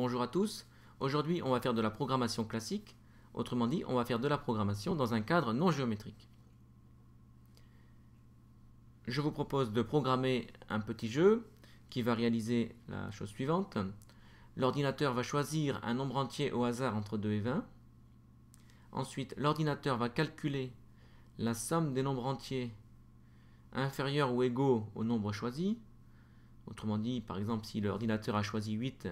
Bonjour à tous, aujourd'hui on va faire de la programmation classique, autrement dit on va faire de la programmation dans un cadre non géométrique. Je vous propose de programmer un petit jeu qui va réaliser la chose suivante. L'ordinateur va choisir un nombre entier au hasard entre 2 et 20. Ensuite l'ordinateur va calculer la somme des nombres entiers inférieurs ou égaux au nombre choisi. Autrement dit, par exemple, si l'ordinateur a choisi 8,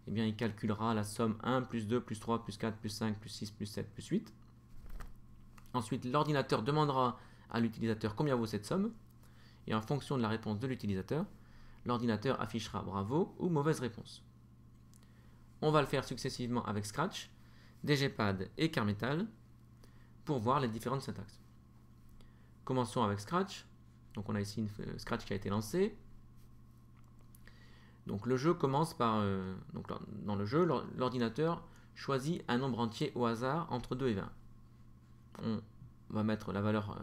eh bien, il calculera la somme 1, plus 2, plus 3, plus 4, plus 5, plus 6, plus 7, plus 8. Ensuite, l'ordinateur demandera à l'utilisateur combien vaut cette somme. Et en fonction de la réponse de l'utilisateur, l'ordinateur affichera bravo ou mauvaise réponse. On va le faire successivement avec Scratch, DGPad et Carmetal pour voir les différentes syntaxes. Commençons avec Scratch. Donc on a ici une Scratch qui a été lancée. Donc le jeu commence par... dans le jeu, l'ordinateur choisit un nombre entier au hasard entre 2 et 20. On va mettre la valeur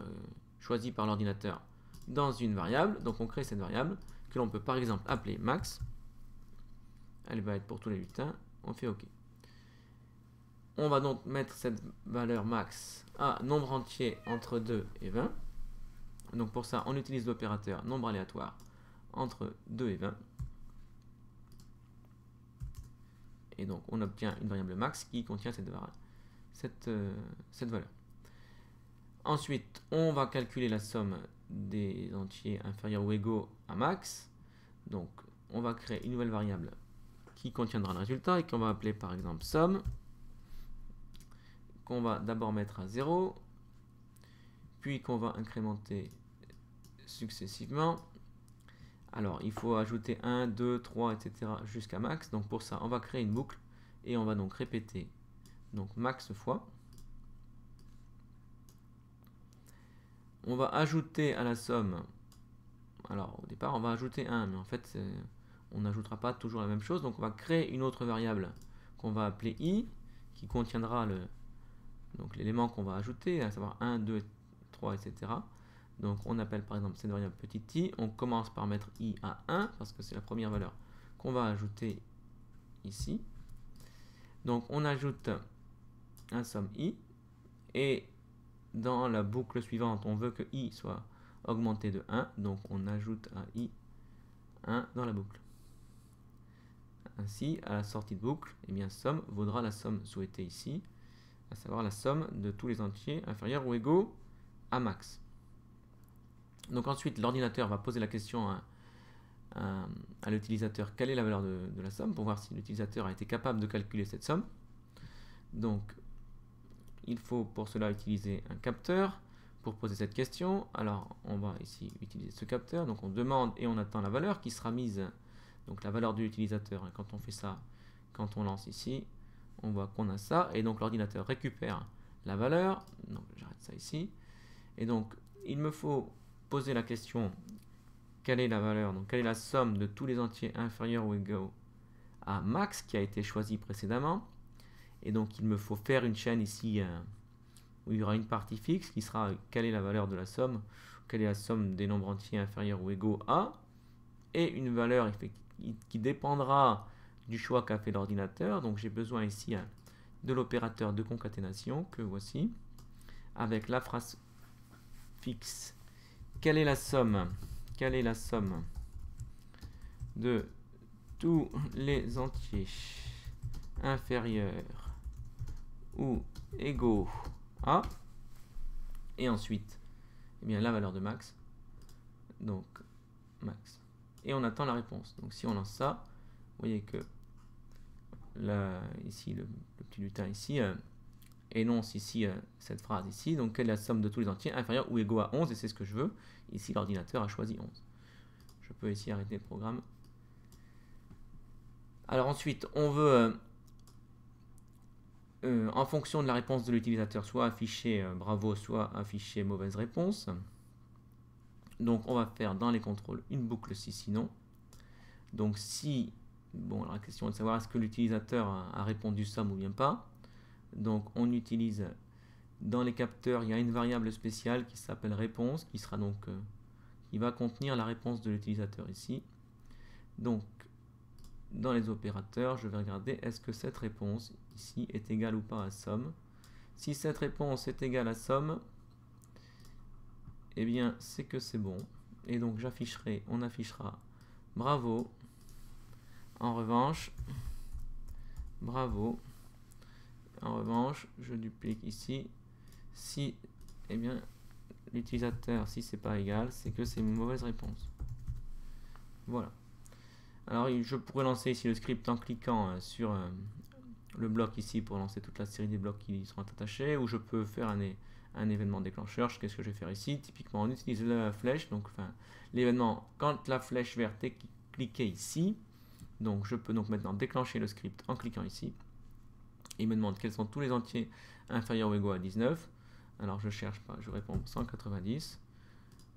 choisie par l'ordinateur dans une variable. Donc on crée cette variable que l'on peut par exemple appeler max. Elle va être pour tous les lutins. On fait OK. On va donc mettre cette valeur max à nombre entier entre 2 et 20. Donc pour ça, on utilise l'opérateur nombre aléatoire entre 2 et 20. Et donc on obtient une variable max qui contient cette valeur. Ensuite, on va calculer la somme des entiers inférieurs ou égaux à max. Donc on va créer une nouvelle variable qui contiendra le résultat et qu'on va appeler par exemple somme, qu'on va d'abord mettre à 0, puis qu'on va incrémenter successivement. Alors, il faut ajouter 1, 2, 3, etc. jusqu'à max. Donc, pour ça, on va créer une boucle et on va donc répéter donc max fois. On va ajouter à la somme. Alors, au départ, on va ajouter 1, mais en fait, on n'ajoutera pas toujours la même chose. Donc, on va créer une autre variable qu'on va appeler i, qui contiendra l'élément qu'on va ajouter, à savoir 1, 2, 3, etc. Donc on appelle par exemple cette variable petit i, on commence par mettre i à 1 parce que c'est la première valeur qu'on va ajouter ici. Donc on ajoute un somme i et dans la boucle suivante on veut que i soit augmenté de 1, donc on ajoute à i 1 dans la boucle. Ainsi à la sortie de boucle, eh bien somme vaudra la somme souhaitée ici, à savoir la somme de tous les entiers inférieurs ou égaux à max. Donc ensuite, l'ordinateur va poser la question à l'utilisateur quelle est la valeur de la somme pour voir si l'utilisateur a été capable de calculer cette somme. Donc, il faut pour cela utiliser un capteur pour poser cette question. Alors, on va ici utiliser ce capteur. Donc, on demande et on attend la valeur qui sera mise, donc la valeur de l'utilisateur. Quand on fait ça, quand on lance ici, on voit qu'on a ça. Et donc, l'ordinateur récupère la valeur. Donc, j'arrête ça ici. Et donc, il me faut poser la question quelle est la valeur, donc quelle est la somme de tous les entiers inférieurs ou égaux à max qui a été choisi précédemment. Et donc il me faut faire une chaîne ici où il y aura une partie fixe qui sera quelle est la valeur de la somme, quelle est la somme des nombres entiers inférieurs ou égaux à, et une valeur qui dépendra du choix qu'a fait l'ordinateur. Donc j'ai besoin ici de l'opérateur de concaténation que voici avec la phrase fixe. Quelle est la somme de tous les entiers inférieurs ou égaux à, et ensuite eh bien, la valeur de max, donc max. Et on attend la réponse. Donc si on lance ça, vous voyez que là, ici, le petit lutin ici, énonce ici cette phrase ici, donc quelle est la somme de tous les entiers inférieurs ou égaux à 11, et c'est ce que je veux. Ici l'ordinateur a choisi 11. Je peux ici arrêter le programme. Alors ensuite on veut en fonction de la réponse de l'utilisateur soit afficher bravo, soit afficher mauvaise réponse. Donc on va faire dans les contrôles une boucle si sinon. Donc si, bon, la question est de savoir est-ce que l'utilisateur a répondu somme ou bien pas. Donc on utilise dans les capteurs, il y a une variable spéciale qui s'appelle réponse, qui sera donc qui va contenir la réponse de l'utilisateur ici. Donc dans les opérateurs, je vais regarder est-ce que cette réponse ici est égale ou pas à somme. Si cette réponse est égale à somme, eh bien c'est que c'est bon. Et donc on affichera bravo. En revanche, bravo. En revanche, je duplique ici. Si, eh bien, l'utilisateur, si c'est pas égal, c'est que c'est une mauvaise réponse. Voilà. Alors, je pourrais lancer ici le script en cliquant sur le bloc ici pour lancer toute la série des blocs qui y seront attachés, ou je peux faire un événement déclencheur. Qu'est-ce que je vais faire ici? Typiquement, on utilise la flèche, donc l'événement quand la flèche verte est cliquée ici. Donc, je peux donc maintenant déclencher le script en cliquant ici. Il me demande quels sont tous les entiers inférieurs ou égaux à 19. Alors, je cherche pas, je réponds 190.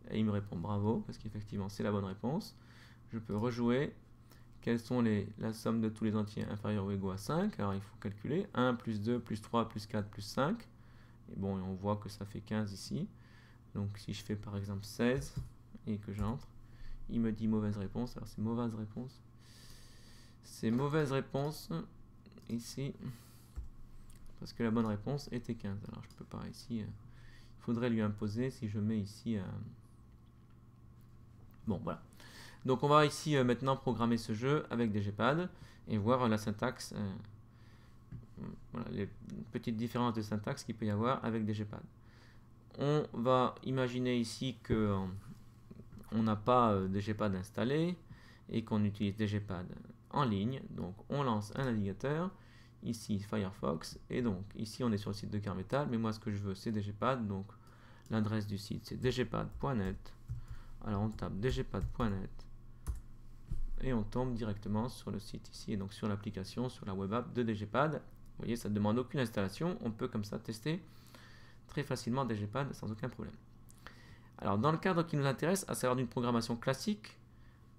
Et il me répond bravo, parce qu'effectivement, c'est la bonne réponse. Je peux rejouer. Quelles sont la somme de tous les entiers inférieurs ou égaux à 5? Alors, il faut calculer. 1 plus 2 plus 3 plus 4 plus 5. Et bon, on voit que ça fait 15 ici. Donc, si je fais par exemple 16 et que j'entre, il me dit mauvaise réponse. Alors, c'est mauvaise réponse. C'est mauvaise réponse ici. Parce que la bonne réponse était 15. Alors, je peux pas ici. Il faudrait lui imposer si je mets ici. Bon, voilà. Donc, on va ici maintenant programmer ce jeu avec DGPad et voir la syntaxe. Voilà, les petites différences de syntaxe qu'il peut y avoir avec DGPad. On va imaginer ici que on n'a pas DGPad installé et qu'on utilise DGPad en ligne. Donc, on lance un navigateur. Ici Firefox, et donc ici on est sur le site de Carmetal, mais moi ce que je veux c'est DGPad, donc l'adresse du site c'est dgpad.net. Alors on tape dgpad.net et on tombe directement sur le site ici, et donc sur l'application, sur la web app de DGPad. Vous voyez, ça ne demande aucune installation, on peut comme ça tester très facilement DGPad sans aucun problème. Alors dans le cadre qui nous intéresse, à savoir d'une programmation classique,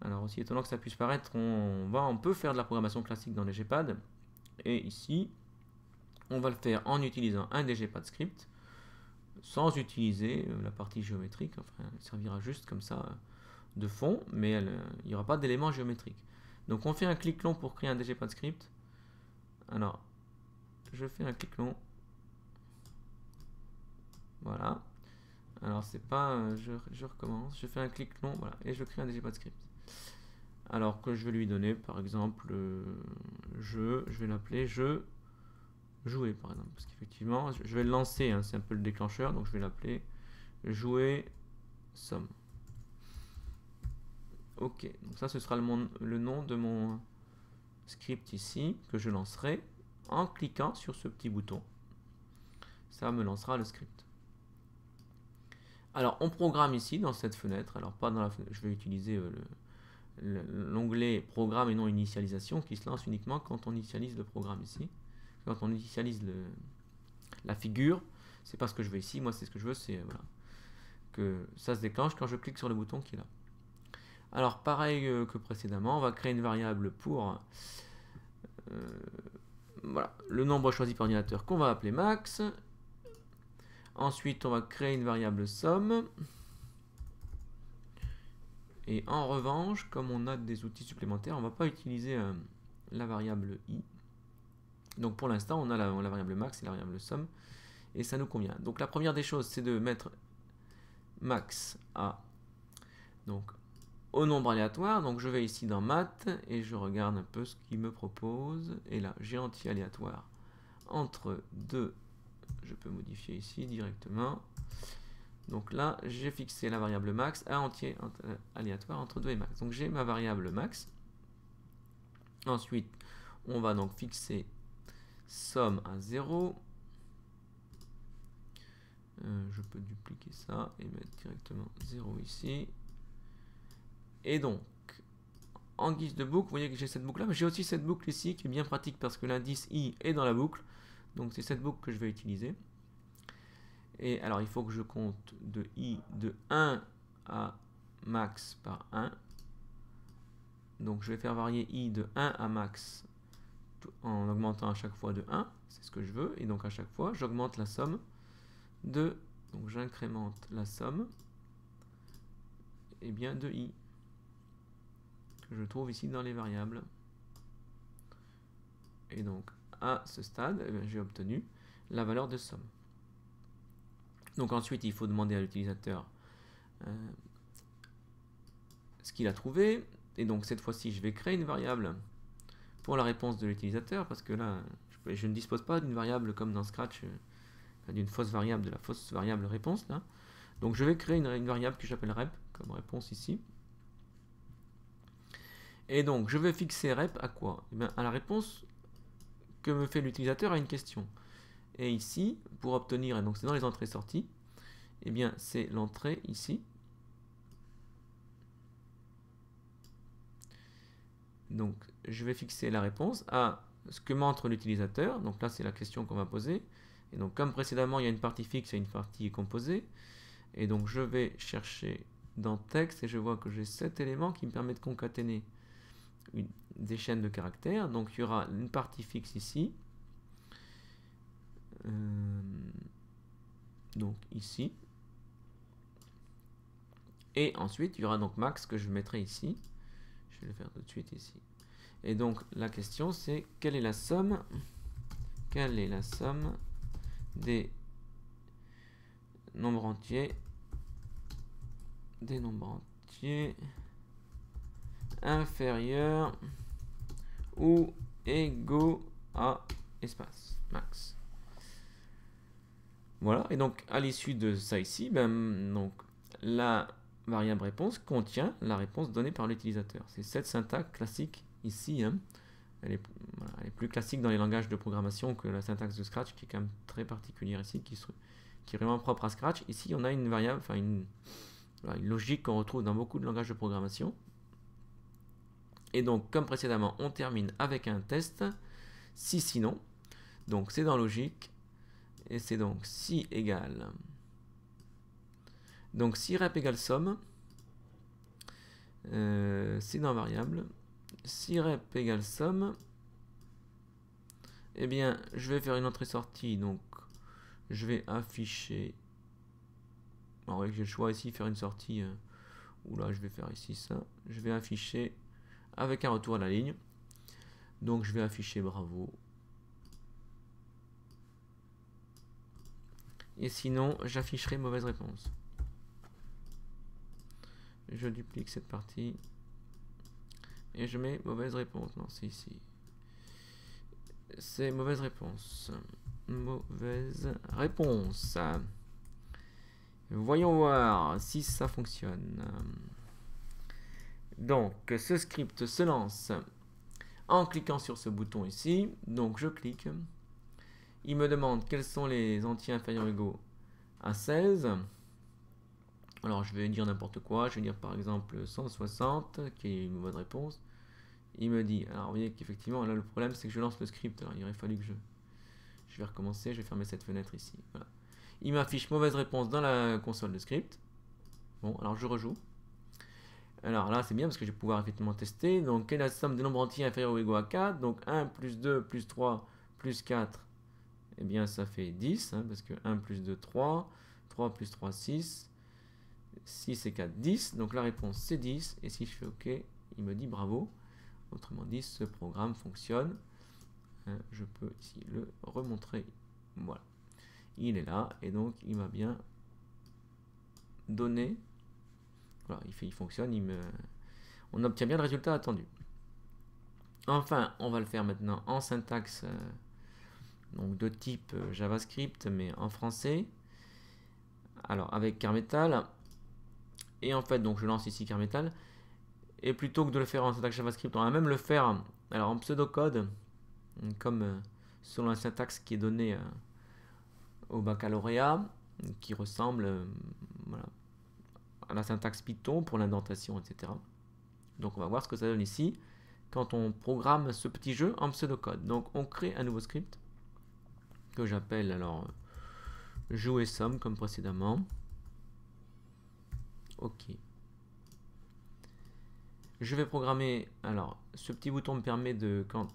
alors aussi étonnant que ça puisse paraître, on peut faire de la programmation classique dans DGPad. Et ici, on va le faire en utilisant un DGPad script, sans utiliser la partie géométrique. Enfin, elle servira juste comme ça de fond, mais il n'y aura pas d'éléments géométriques. Donc on fait un clic long pour créer un DGPad script. Alors, je fais un clic long. Voilà. Alors c'est pas, je recommence. Je fais un clic long, voilà, et je crée un DGPad script. Alors que je vais lui donner, par exemple, je vais l'appeler jeu jouer, par exemple, parce qu'effectivement, je vais le lancer, hein, c'est un peu le déclencheur, donc je vais l'appeler jouer somme. Ok, donc ça ce sera le nom de mon script ici, que je lancerai en cliquant sur ce petit bouton. Ça me lancera le script. Alors on programme ici dans cette fenêtre, alors pas dans la fenêtre, je vais utiliser l'onglet programme et non initialisation qui se lance uniquement quand on initialise le programme ici. Quand on initialise la figure, c'est pas ce que je veux ici, moi c'est ce que je veux, c'est voilà, que ça se déclenche quand je clique sur le bouton qui est là. Alors pareil que précédemment, on va créer une variable pour voilà, le nombre choisi par ordinateur qu'on va appeler max. Ensuite on va créer une variable somme. Et en revanche, comme on a des outils supplémentaires, on ne va pas utiliser la variable i. Donc pour l'instant, on a la variable max et la variable somme, et ça nous convient. Donc la première des choses, c'est de mettre max à donc au nombre aléatoire. Donc je vais ici dans maths et je regarde un peu ce qu'il me propose. Et là, j'ai entier aléatoire entre 2. Je peux modifier ici directement. Donc là, j'ai fixé la variable max à entier aléatoire entre 2 et max. Donc j'ai ma variable max. Ensuite, on va donc fixer somme à 0. Je peux dupliquer ça et mettre directement 0 ici. Et donc, en guise de boucle, vous voyez que j'ai cette boucle là, mais j'ai aussi cette boucle ici qui est bien pratique parce que l'indice i est dans la boucle. Donc c'est cette boucle que je vais utiliser. Et alors il faut que je compte de i de 1 à max par 1. Donc je vais faire varier i de 1 à max en augmentant à chaque fois de 1. C'est ce que je veux. Et donc à chaque fois, j'augmente la somme de... Donc j'incrémente la somme et bien de i que je trouve ici dans les variables. Et donc à ce stade, j'ai obtenu la valeur de somme. Donc ensuite, il faut demander à l'utilisateur ce qu'il a trouvé. Et donc cette fois-ci, je vais créer une variable pour la réponse de l'utilisateur, parce que là, je ne dispose pas d'une variable comme dans Scratch, d'une fausse variable, de la fausse variable réponse là. Donc je vais créer une variable que j'appelle rep, comme réponse ici. Et donc je vais fixer rep à quoi? Eh bien, à la réponse que me fait l'utilisateur à une question. Et ici, pour obtenir, et donc c'est dans les entrées-sorties, eh bien c'est l'entrée ici. Donc je vais fixer la réponse à ce que montre l'utilisateur. Donc là c'est la question qu'on va poser. Et donc comme précédemment il y a une partie fixe et une partie composée. Et donc je vais chercher dans texte et je vois que j'ai 7 éléments qui me permettent de concaténer des chaînes de caractères. Donc il y aura une partie fixe ici. Donc ici. Et ensuite il y aura donc max que je mettrai ici. Je vais le faire tout de suite ici. Et donc la question c'est quelle est la somme des nombres entiers inférieurs ou égaux à espace max. Voilà, et donc à l'issue de ça ici, donc la variable réponse contient la réponse donnée par l'utilisateur. C'est cette syntaxe classique ici. Elle est plus classique dans les langages de programmation que la syntaxe de Scratch, qui est quand même très particulière ici, qui est vraiment propre à Scratch. Ici, on a une variable, enfin une logique qu'on retrouve dans beaucoup de langages de programmation. Et donc, comme précédemment, on termine avec un test, si sinon. Donc, c'est dans logique, et c'est donc si égale. Donc, si rep égale somme, c'est dans variable. Si rep égale somme, eh bien, je vais faire une entrée-sortie, donc je vais afficher. En vrai, j'ai le choix ici, faire une sortie. Oula, je vais faire ici ça. Je vais afficher avec un retour à la ligne. Donc, je vais afficher bravo. Et sinon, j'afficherai mauvaise réponse. Je duplique cette partie. Et je mets mauvaise réponse. Non, c'est ici. C'est mauvaise réponse. Mauvaise réponse. Voyons voir si ça fonctionne. Donc, ce script se lance en cliquant sur ce bouton ici. Donc, je clique. Il me demande quels sont les entiers inférieurs ou égaux à 16. Alors, je vais dire n'importe quoi. Je vais dire par exemple 160, qui est une bonne réponse. Il me dit, alors vous voyez qu'effectivement, là le problème c'est que je lance le script. Alors, il aurait fallu que je vais recommencer. Je vais fermer cette fenêtre ici. Voilà. Il m'affiche mauvaise réponse dans la console de script. Bon, alors je rejoue. Alors là, c'est bien parce que je vais pouvoir effectivement tester. Donc, quelle est la somme des nombres entiers inférieurs ou égaux à 4? Donc, 1 plus 2 plus 3 plus 4, eh bien, ça fait 10. Parce que 1 plus 2, 3. 3 plus 3, 6. 6 et 4, 10. Donc, la réponse, c'est 10. Et si je fais OK, il me dit bravo. Autrement dit, ce programme fonctionne. Je peux ici le remontrer. Voilà. Il est là. Et donc, il m'a bien donné. Voilà, il fonctionne, on obtient bien le résultat attendu. Enfin, on va le faire maintenant en syntaxe donc de type JavaScript, mais en français. Alors, avec Carmetal. Et en fait, donc je lance ici Carmetal. Et plutôt que de le faire en syntaxe JavaScript, on va même le faire alors, en pseudocode, comme selon la syntaxe qui est donnée au baccalauréat, qui ressemble voilà, à la syntaxe Python pour l'indentation, etc. Donc on va voir ce que ça donne ici quand on programme ce petit jeu en pseudocode. Donc on crée un nouveau script que j'appelle alors jouer somme comme précédemment. Ok. Je vais programmer, alors ce petit bouton me permet de, quand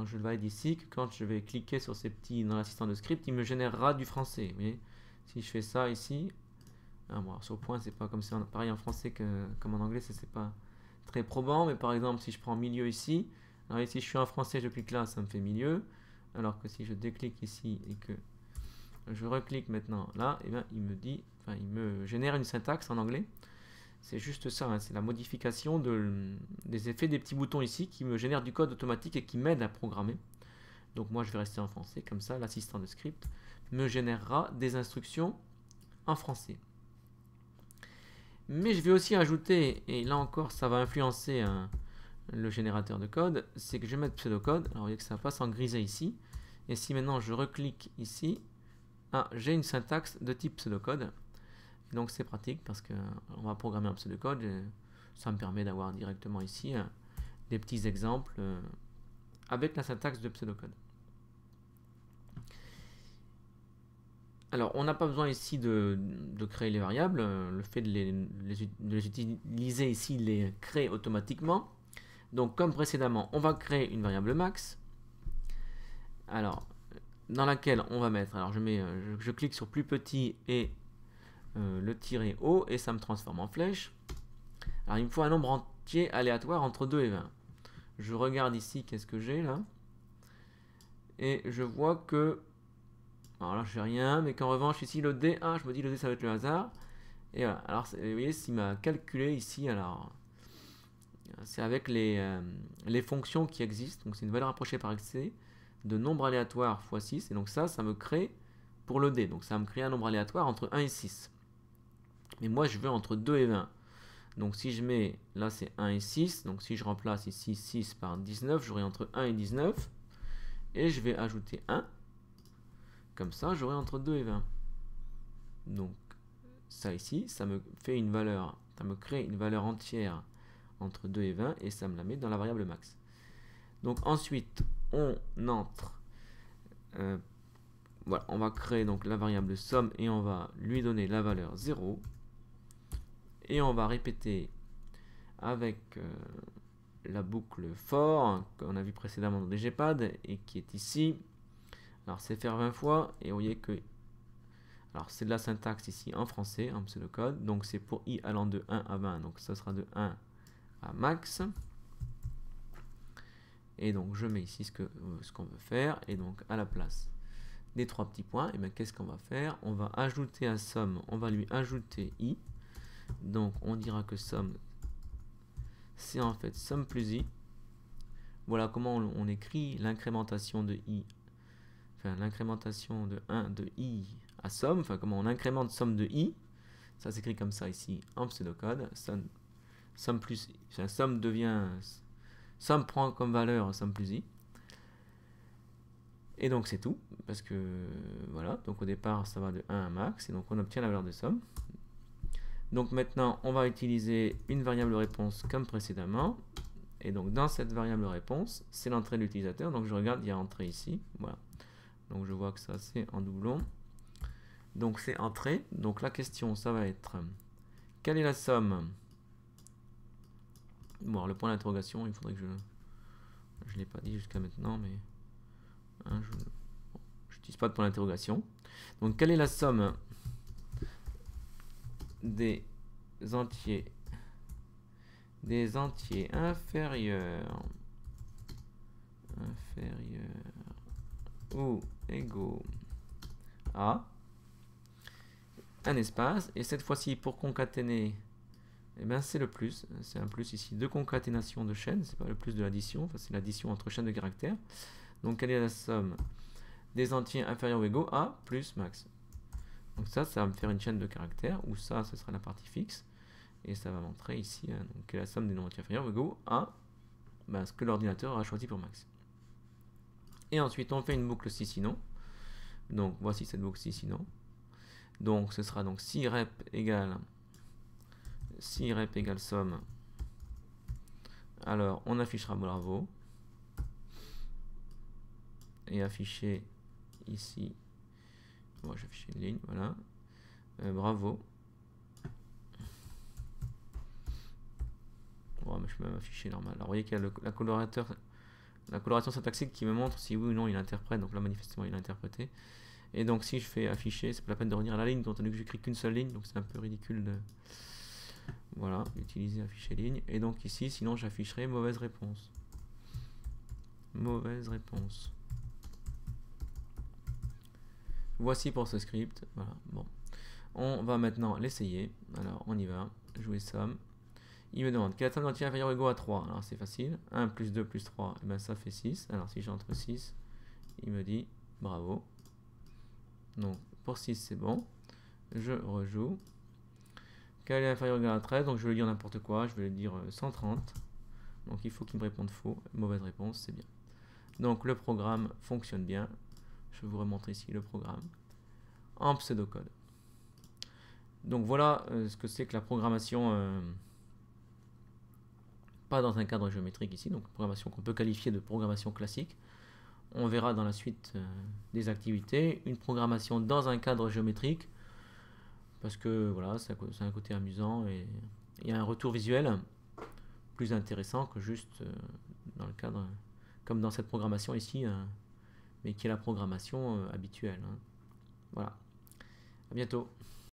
je le valide ici, que quand je vais cliquer sur ces petits dans l'assistant de script, il me générera du français. Vous voyez, si je fais ça ici, bon, sur point, c'est pas comme ça, pareil en français que comme en anglais, c'est pas très probant, mais par exemple, si je prends milieu ici, Alors ici, je suis en français, je clique là, ça me fait milieu. Alors que si je déclique ici et que je reclique maintenant là, et bien il me dit, enfin il me génère une syntaxe en anglais. C'est juste ça, hein, c'est la modification des effets des petits boutons ici qui me génèrent du code automatique et qui m'aident à programmer. Donc moi je vais rester en français, comme ça l'assistant de script me générera des instructions en français. Mais je vais aussi ajouter, et là encore ça va influencer le générateur de code, c'est que je vais mettre pseudocode. Alors vous voyez que ça passe en grisé ici. Et si maintenant je reclique ici, j'ai une syntaxe de type pseudocode. Et donc c'est pratique parce qu'on va programmer un pseudocode. Et ça me permet d'avoir directement ici des petits exemples avec la syntaxe de pseudocode. Alors, on n'a pas besoin ici de créer les variables. Le fait de les utiliser ici les crée automatiquement. Donc, comme précédemment, on va créer une variable max. Alors, dans laquelle on va mettre. Alors, je clique sur plus petit et le tiret haut et ça me transforme en flèche. Alors, il me faut un nombre entier aléatoire entre 2 et 20. Je regarde ici, qu'est-ce que j'ai là? Et je vois que alors là, je fais rien, mais qu'en revanche, ici, le D, je me dis le D, ça va être le hasard. Et voilà. Alors, vous voyez, s'il m'a calculé ici, alors, c'est avec les fonctions qui existent. Donc, c'est une valeur approchée par excès de nombre aléatoire x 6. Et donc, ça me crée pour le D. Donc, ça va me créer un nombre aléatoire entre 1 et 6. Mais moi, je veux entre 2 et 20. Donc, si je mets, là, c'est 1 et 6. Donc, si je remplace ici 6 par 19, j'aurai entre 1 et 19. Et je vais ajouter 1. Comme ça, j'aurai entre 2 et 20. Donc, ça ici, ça me fait une valeur, ça me crée une valeur entière entre 2 et 20 et ça me la met dans la variable max. Donc, ensuite, on entre, voilà, on va créer donc la variable somme et on va lui donner la valeur 0. Et on va répéter avec la boucle for qu'on a vu précédemment dans DGPad et qui est ici. Alors c'est faire 20 fois et vous voyez que alors c'est de la syntaxe ici en français, en pseudocode, donc c'est pour i allant de 1 à 20, donc ça sera de 1 à max. Et donc je mets ici ce qu'on veut faire, et donc à la place des 3 petits points, et bien qu'est-ce qu'on va faire? On va ajouter à somme, on va lui ajouter i, donc on dira que somme c'est en fait somme plus i. Voilà comment on écrit l'incrémentation de i. Enfin, l'incrémentation de 1 de i à somme, enfin comment on incrémente somme de i, ça s'écrit comme ça ici en pseudocode, somme plus i, enfin, somme prend comme valeur somme plus i, et donc c'est tout, parce que voilà, donc au départ ça va de 1 à max, et donc on obtient la valeur de somme. Donc maintenant on va utiliser une variable réponse comme précédemment, et donc dans cette variable réponse, c'est l'entrée de l'utilisateur, donc je regarde, il y a entrée ici, voilà. Donc je vois que ça c'est en doublon. Donc c'est entrée. Donc la question ça va être quelle est la somme? Bon alors, le point d'interrogation, il faudrait que je ne l'ai pas dit jusqu'à maintenant, mais hein, je n'utilise pas de point d'interrogation. Donc quelle est la somme des entiers inférieurs ou égaux à un espace, et cette fois-ci pour concaténer, eh bien c'est le plus, c'est un plus ici de concaténation de chaînes, c'est pas le plus de l'addition, enfin, c'est l'addition entre chaînes de caractères. Donc quelle est la somme des entiers inférieurs ou égaux à plus max? Donc ça va me faire une chaîne de caractères, où ça ce sera la partie fixe, et ça va montrer ici donc, quelle est la somme des nombres entiers inférieurs ou égaux à ce que l'ordinateur aura choisi pour max. Et ensuite on fait une boucle si sinon. Donc voici cette boucle si sinon. Donc ce sera donc si rep égale somme. Alors on affichera bravo. Et afficher ici. Bon, j'ai affiché une ligne, voilà. Bravo. Bon, mais je peux même afficher normal. Alors vous voyez qu'il y a la coloration syntaxique qui me montre si oui ou non il interprète. Donc là manifestement il a interprété. Et donc si je fais afficher, c'est pas la peine de revenir à la ligne, compte tenu que j'écris qu'une seule ligne, donc c'est un peu ridicule de... Voilà, utiliser afficher ligne. Et donc ici, sinon j'afficherai mauvaise réponse. Mauvaise réponse. Voici pour ce script. Voilà, bon. On va maintenant l'essayer. Alors, on y va. Jouer somme. Il me demande quelle est la somme d'entiers inférieure ou égaux à 3. Alors, c'est facile. 1 plus 2 plus 3, et ben, ça fait 6. Alors, si j'entre 6, il me dit bravo. Donc, pour 6, c'est bon. Je rejoue. Quelle est inférieure ou égale à 13? Donc, je vais lui dire n'importe quoi. Je vais lui dire 130. Donc, il faut qu'il me réponde faux. Mauvaise réponse, c'est bien. Donc, le programme fonctionne bien. Je vous remontre ici le programme en pseudocode. Donc voilà ce que c'est que la programmation, pas dans un cadre géométrique ici, donc programmation qu'on peut qualifier de programmation classique. On verra dans la suite des activités une programmation dans un cadre géométrique, parce que voilà, c'est un côté amusant et il y a un retour visuel plus intéressant que juste dans le cadre, comme dans cette programmation ici, mais qui est la programmation habituelle. Hein. Voilà. À bientôt.